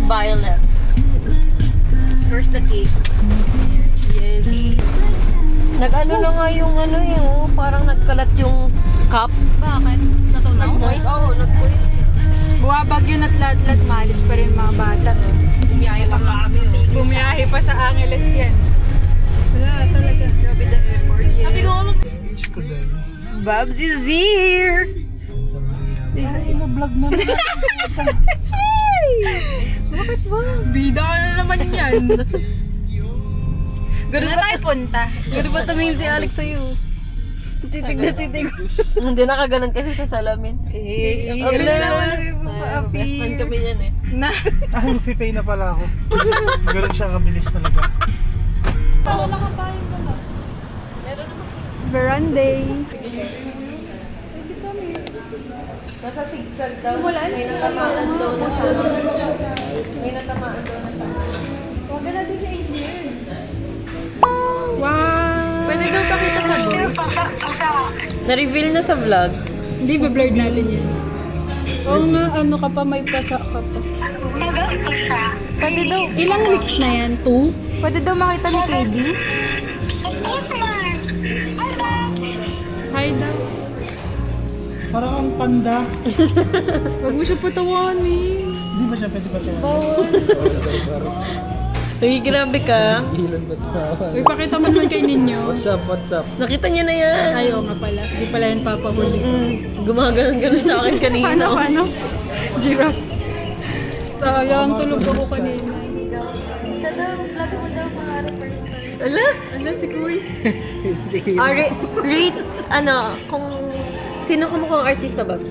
Violet. First the cake. Yes. Nag-ano na nga yung ano yung parang nagkalat yung cup. Bakit? Natunaw? Nag-moist? Oo, nag-moist. Buwabagyo na't lahat malis pa rin mga bata. Bumiyahe pa kami. Bumiyahe pa sa Angeles yan. Wala talaga. Grabe the effort. Yes. Sabi ko nga Babs is here! Ino-vlog na naman. Bakit ba? bida ka na naman yan. Ganun Na ba tayo punta? Ganun ba tumingin si Alex sa'yo? Titig na titig. Hindi nakaganon kasi sa salamin. Eh, Ang wala. best friend kami yan eh. Na. Mag-pay na pala ako. Ganun siya kabilis talaga. Wala ka pa yung dala. Veranday. Nasa sigsag daw. May natamaan daw na sana. May natamaan daw na sana. Huwag na natin siya i-clear. Wow! Pwede daw pakita sa board. Na-reveal na sa vlog. Hindi, ba-blurred natin yan. Oo nga, ano ka pa, may pasa ka pa. Pwede daw, ilang weeks na yan? 2? Pwede daw makita ni KD? Hi daw. Parang ang panda. Huwag mo siya patawanin. Hindi ba siya pwede ba ito? Uy, grabe ka. Uy, pakita mo naman kay ninyo. What's up? Nakita niya na yan. Ayaw nga pala, di pala yan papahuli. Gumaganon-ganon sa akin kanina. Paano? Giraffe. Sayang, tulog ako kanina. Siya daw, vlog mo daw para first time. Ala si Kuis. Rate, ano, kung sino kumukhang artista, Babs?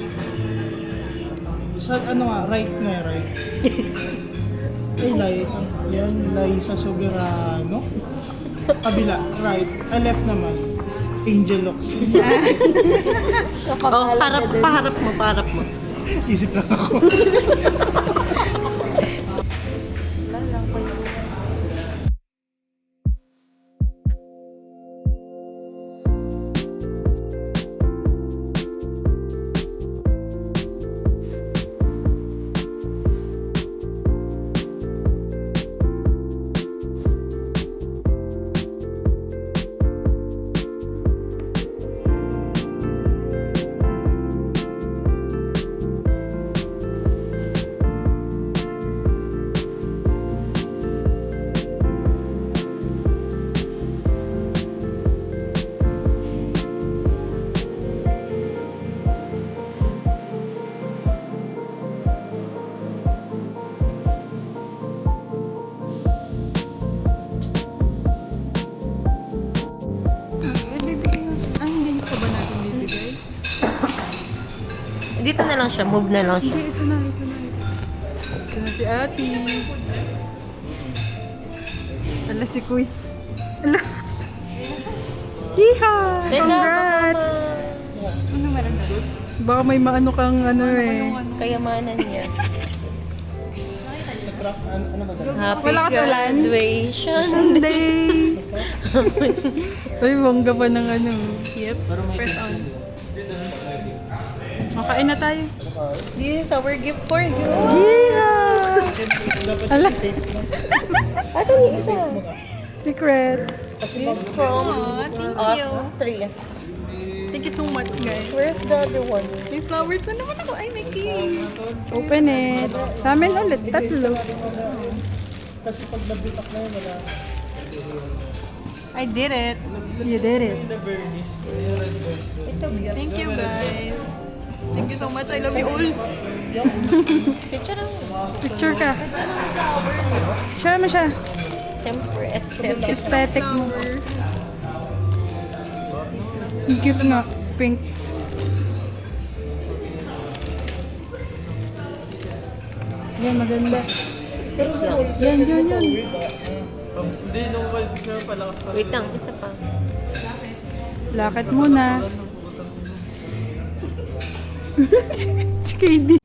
Sa ano nga, right nga, right? Ay, light. Yan, Liza Soberano. Kabila, right. Left naman. Angel Locks. Oh, paharap mo. Isip lang ako. Hindi pa ba natin bibigay? Dito na lang siya, move na lang siya. Hindi, ito na. Ito na si Ate. Ala si Kuis. Ala. Hiha! Teka, Congrats! Ano meron na? Baka may maano kang ano eh. Kayamanan niya. Ano ba talaga? Happy Wala ka sa ulan? graduation. Sunday! Ay, bongga pa ng ano. Yep. Press on. Makain na tayo. This is our gift for you. Yeehaw! Ala. Asan yung isa? Secret. This from us three. Thank you so much, guys. Where's the other one? May flowers na naman ako. Ay, may cake. Open it. Sa amin ulit. Tatlo. Kasi pag nabitak na yun, wala. I did it. You did it. It's so beautiful. Thank you, guys. Thank you so much. I love you all. Picture lang. Picture ka. Share mo siya. Siyempre, aesthetic. Aesthetic mo. Ang cute na. Pink. Yan, maganda. Thanks lang. Yan. Hindi, nung kayo siya palakas pa. Wait lang, isa pa. Lakad muna. Si KD.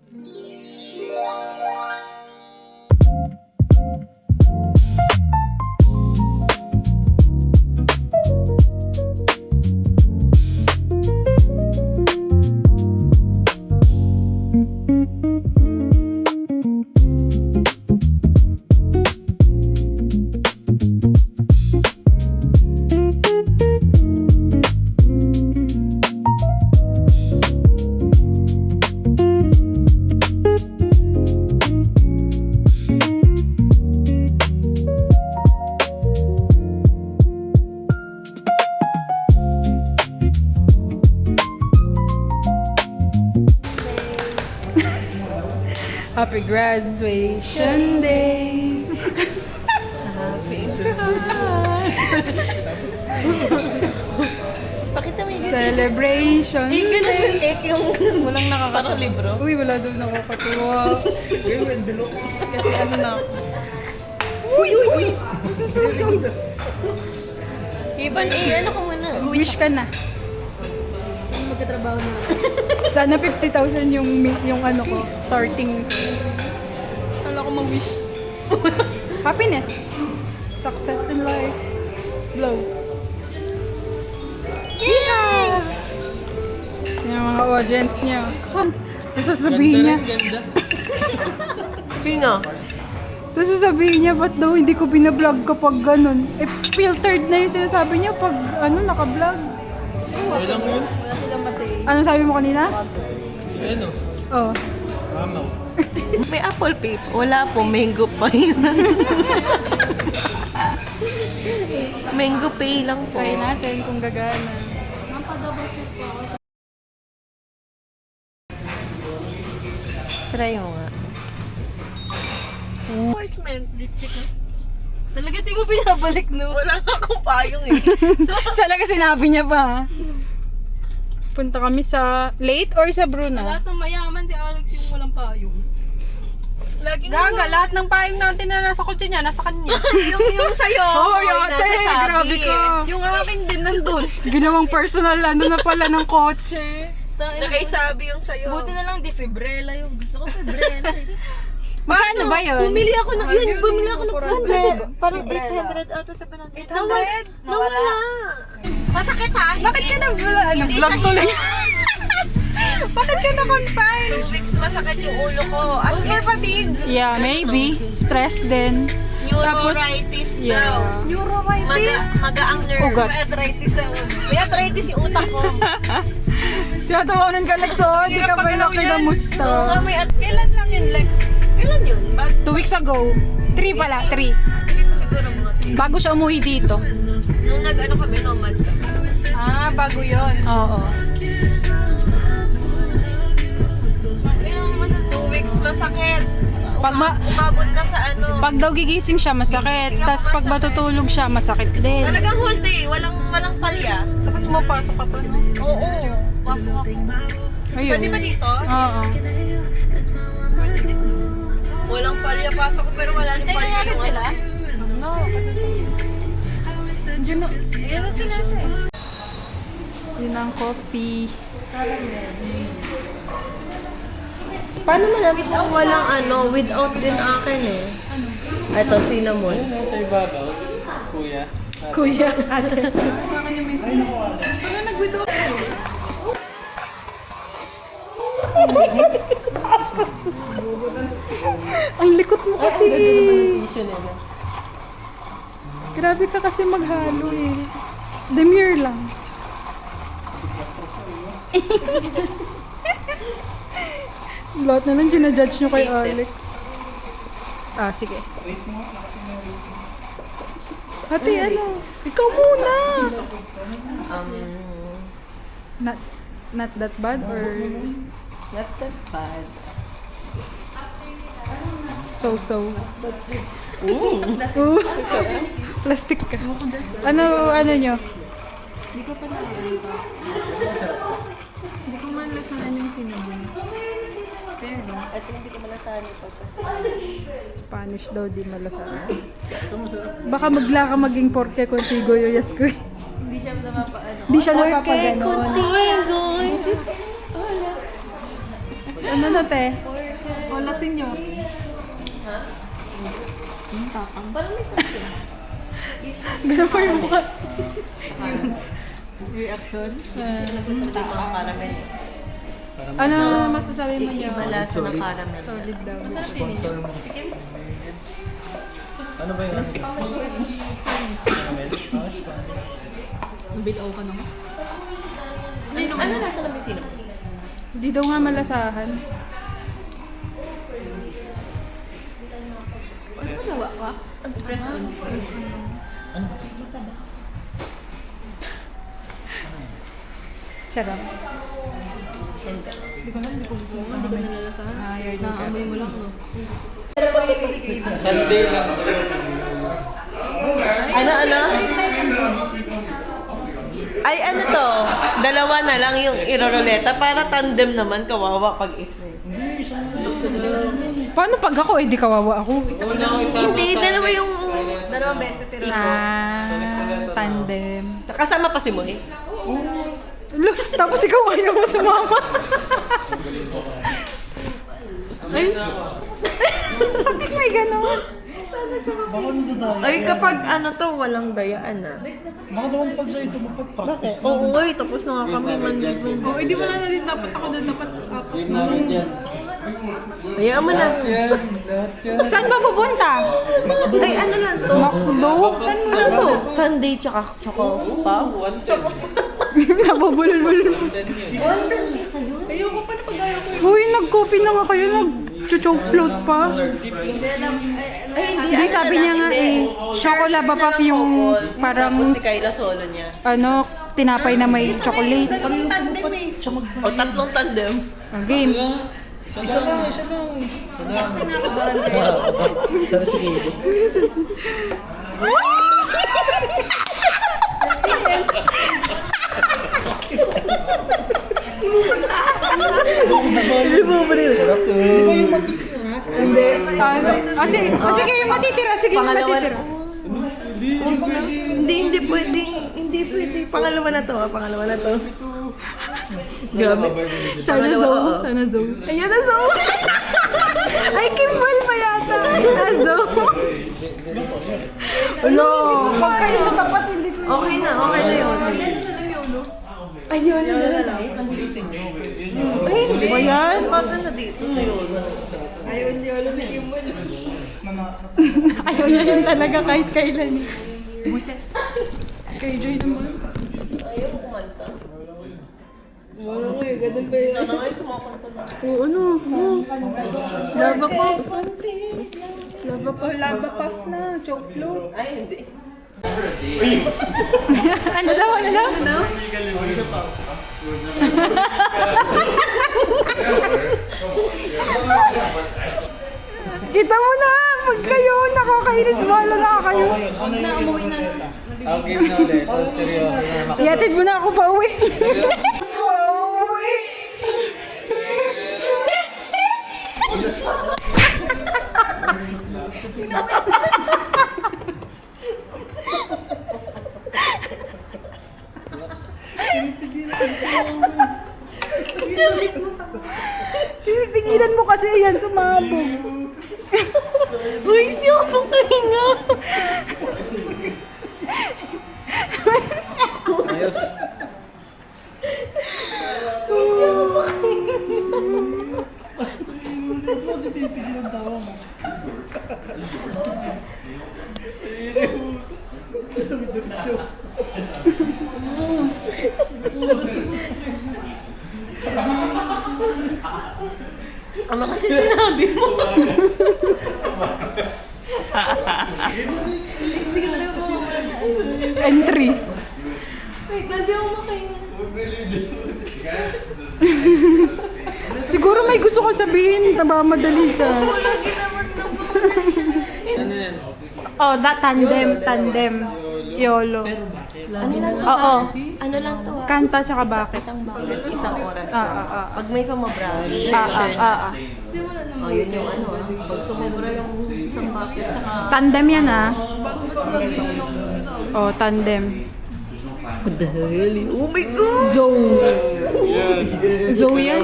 Happy graduation day. Pakita mo yung Celebration day. cake yung walang nakakatawa. Libro. Uy, wala daw nakakatuwa. Kasi ano na. Uy! Susunod. Iban ano ka muna? Wish ka na. Magkatrabaho na. Sana 50,000 yung ano ko, starting. Kala ko mag-wish. Happiness. Success in life. Blow. Yeah! Yung mga audience niya. Tapos sasabihin niya. Sino? Tapos sasabihin niya, ba't daw hindi ko binablog kapag ganun? Eh, filtered na yung sinasabi niya pag naka-vlog. Okay lang yun. Wala silang masay. Ano sabi mo kanina? Ano? Oh. Mamaw. May apple pie. Wala po, mango pie. Mango pie lang po. Try natin kung gagana. Try mo nga. Apartment, check. Talaga di mo binabalik, no? Wala nga akong payong eh. Talaga sinabi niya pa. Punta kami sa late or sa Bruna? Lahat ng mayaman si Alex yung walang payong. Laging Gaga, lahat ng payong natin na nasa kotse niya, nasa kanya. yung sa'yo. Hoy, ate, grabe ka. Yung akin din nandun. Ginawang personal na pala ng kotse. Nakaisabi yung sa'yo. Buti na lang di fibrella yung gusto ko fibrella. Magkano ba yun? Bumili ako ng, bumili ako ng parang 800 ata sa 700. Nawala. Masakit ha? Bakit ka vlog tuloy? Bakit ka na-confine? 2 weeks masakit yung ulo ko. As in fatigue. Yeah, maybe. Stress din. Neuroritis daw. Neuroritis? Magaang nerve. Ugat. May arthritis yung utak ko. Tinatawanan ka, Lex, oh. Di ka ba lang kinamusta? Oo nga, kailan lang yun, Lex? Kailan yun? 2 weeks ago. 3 pala, 3. Dito siguro mga Bago siya umuwi dito. nung nag-ano kami, nomad kami. Bago yun. Oo. 2 weeks masakit. Pag Umabot na sa ano. Pag daw gigising siya, masakit. Tapos pag matutulog siya, masakit din. Talagang whole day, walang palya. Tapos mapasok ka pa, no? Oo, pasok ako. Ayun. Pwede ba dito? Oo. Walang palya, pasok ko pero wala nang palya. Yung sila? Diyan na. Ayan na sila eh. Yun ang coffee. Paano malamit ang walang without din akin eh? Ito, cinnamon. Tayo babaw. Kuya. Kuya, ate. Ang likot mo kasi. Grabe ka kasi maghalo eh. Demure lang. Lahat na lang ginajudge nyo kay Alex. Sige. Ate, ano? Ikaw muna! Not that bad or Not that bad. so-so? Ooh. Plastic ka. Ano nyo? Hindi ko pa na-alasa. Hindi ko man lasahan yung cinnamon. Pero, At hindi ko malasahan ito kasi. Spanish daw di malasahan. Baka magla ka maging porke contigo yoyas ko. Hindi siya napapaano. Hindi siya napapaganon. Ano na te? Wala sinyo. Parang may something. Ganun pa yung mukha. Reaction? Mga caramel. Ano masasabi mo niya? Iba lasa ng caramel. Solid daw. Ano ba yun? Nabilaw ka naman. Ano lasa ng may cinnamon? Hindi daw nga malasahan. Ano magawa ka? Ang press on. Sarap. Hindi ko alam, hindi ko gusto mo. Hindi ko nalalasahan. Ayaw niya. Naamoy mo lang, no? Sunday lang. Ano? Ay, ano to? Dalawa na lang yung iroroleta para tandem naman, kawawa pag isa. Paano pag ako, di kawawa ako? Hindi, dalawa yung... Dalawang beses si Rico. Tandem. Kasama pa si Moy. Look, tapos ikaw ayaw mo sumama. Ay. May ganon. Baka nandadaan. Ay, kapag ano to, walang dayaan na. Baka naman pag sa'yo ito mapag-practice. Oo, ay, tapos na nga kami man. Oh, hindi wala na din dapat ako doon dapat apat. Game namin yan. Hayaan mo na. Lahat yan. Saan ba pupunta? Ay, ano lang to? Makdo? Saan mo lang to? Sunday tsaka choco pa? Nabubulol-bulol. Ayoko pa na pag-ayaw ko. Uy, nag-coffee na nga kayo. Nag-choke float pa. Ay, Hindi, sabi niya nga chocolate ba puff yung parang Tapos si Kayla solo niya. ano, tinapay na may chocolate. Tatlong tandem eh. O, tatlong tandem. Game. Isa lang. Sana si Kate. Di ba yung matitira? Sige, yung matitira. Sige, yung Pangalawa matitira. Hindi pwede. Hindi pwede. Pangalawa na to, pangalawa na to. Grabe. Sana Zoe. Sana Zoe. Ayan na Zoe. Ay, Kimbal pa yata. Na Zoe. Ano? Pag kayo natapat, hindi ko Okay na yun. Ayun. Ay, hindi. Ba yan? Pag na dito sa yun. Ayaw niya yun talaga kahit kailan. Buset. Kay Joy naman. Ayaw kumanta. Wala ko eh, ganun ba yun? Sana ngayon kumakanta na. Oo, ano? Lava puff. Lava puff na. Choke float. Ay, hindi. Ano daw? Kita mo na! Pag kayo, nakakainis, wala na kayo. Ang game na ulit. Seryoso na. Iatid mo na ako pa uwi. Pauwi! Pinipigilan mo kasi yan, sumabog. Uy, hindi ako makahinga. Ayos. Kasi pipigil ang tawa mo. Ano kasi sinabi mo? Entry. Wait, hindi ako makahinga. Siguro may gusto kang sabihin, madali ka. Lagi naman Ano yan? Oh, tandem. YOLO. Ano lang to? Oo. Ano lang to? Kanta tsaka bakit? Isang bakit, isang oras. Ah. Pag may sumobra, Ah. Oh, yun yung ano. Pag sumobra yung isang bakit, saka... Tandem yan Oh, tandem. What the hell? Oh my God! Zoe yan?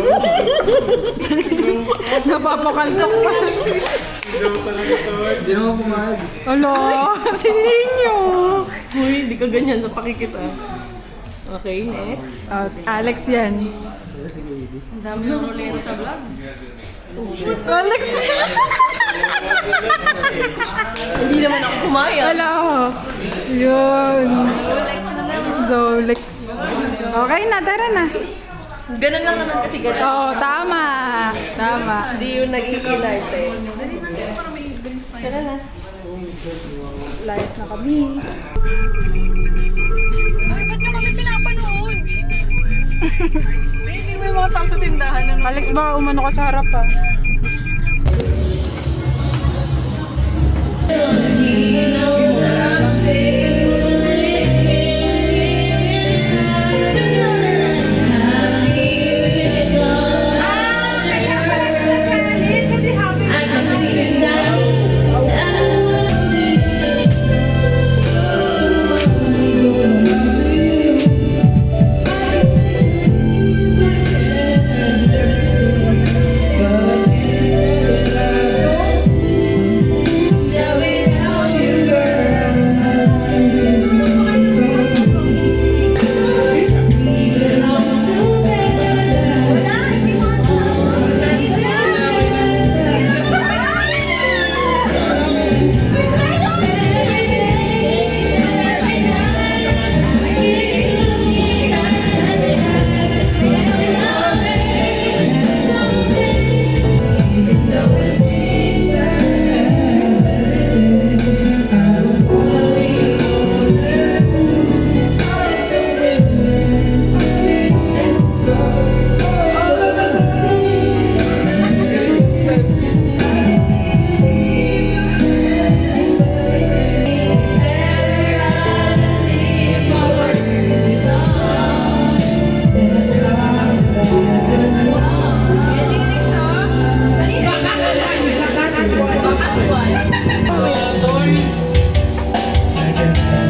Napapakaltok pa sa... Hindi mo pumayag. Alo, si Ninyo. Uy, hindi ka ganyan na pakikita. Okay, next. Alex yan. Ang dami ng rolero sa vlog. Alex! Hindi naman ako kumaya. Alo. Yun. Zolex. Okay na, tara na. Ganun lang naman kasi ganun. Oo, tama. Hindi yung naging inarte. Tara na. Layas na kami. Ay, ba't nyo kami pinapanood? may mga tao sa tindahan. Alex, baka umano ka sa harap pa.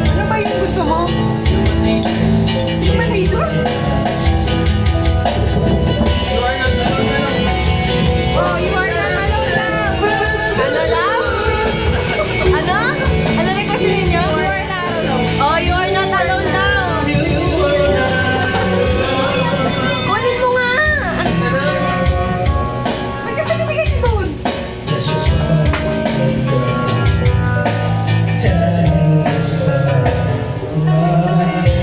Ano ba yung gusto mo? Human dito? Oh, you are not alone now. Ano lang? Ano? Ano request ninyo? You are not alone. Oh, you are not alone now. Kunin mo nga. Magkasabit kayo doon.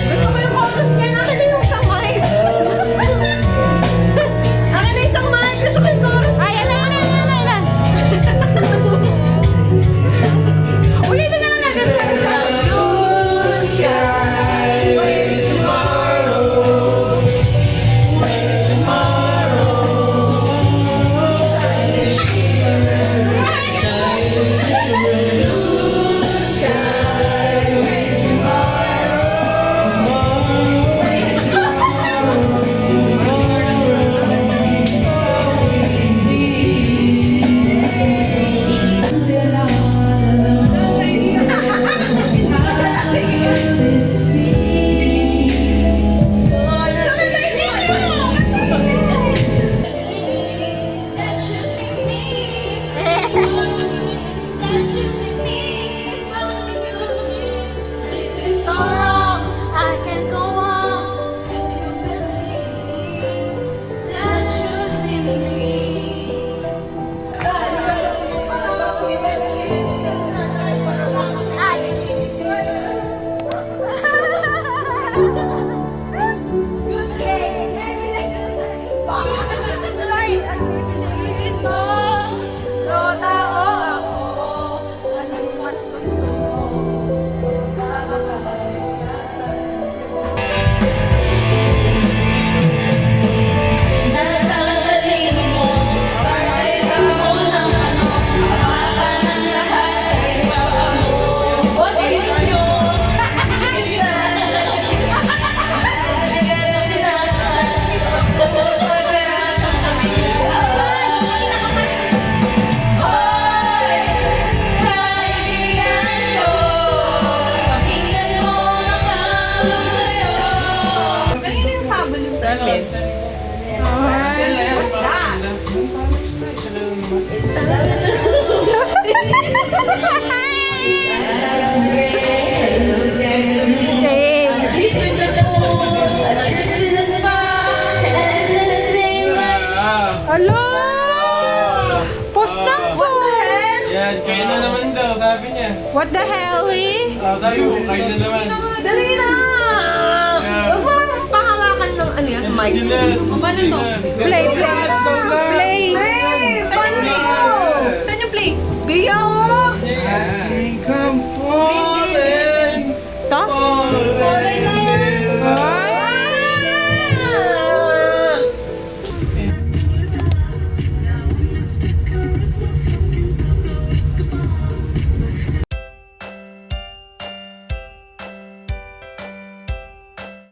Gusto ko yung chorus niya. Akin na yung isang mic. Akin na isang mic. Gusto ko yung chorus. Ay, ala. Ulitin na lang natin. Kanina yung sabon yung sa akin. What's that? Hello! Post ng post! Yan, kayo na naman daw, sabi niya. What the hell, eh? Sabi mo, kayo na naman. Dali na! Huwag mo lang pahawakan ng ano yan, mic. Hindi na. Paano to? Play. Daw na.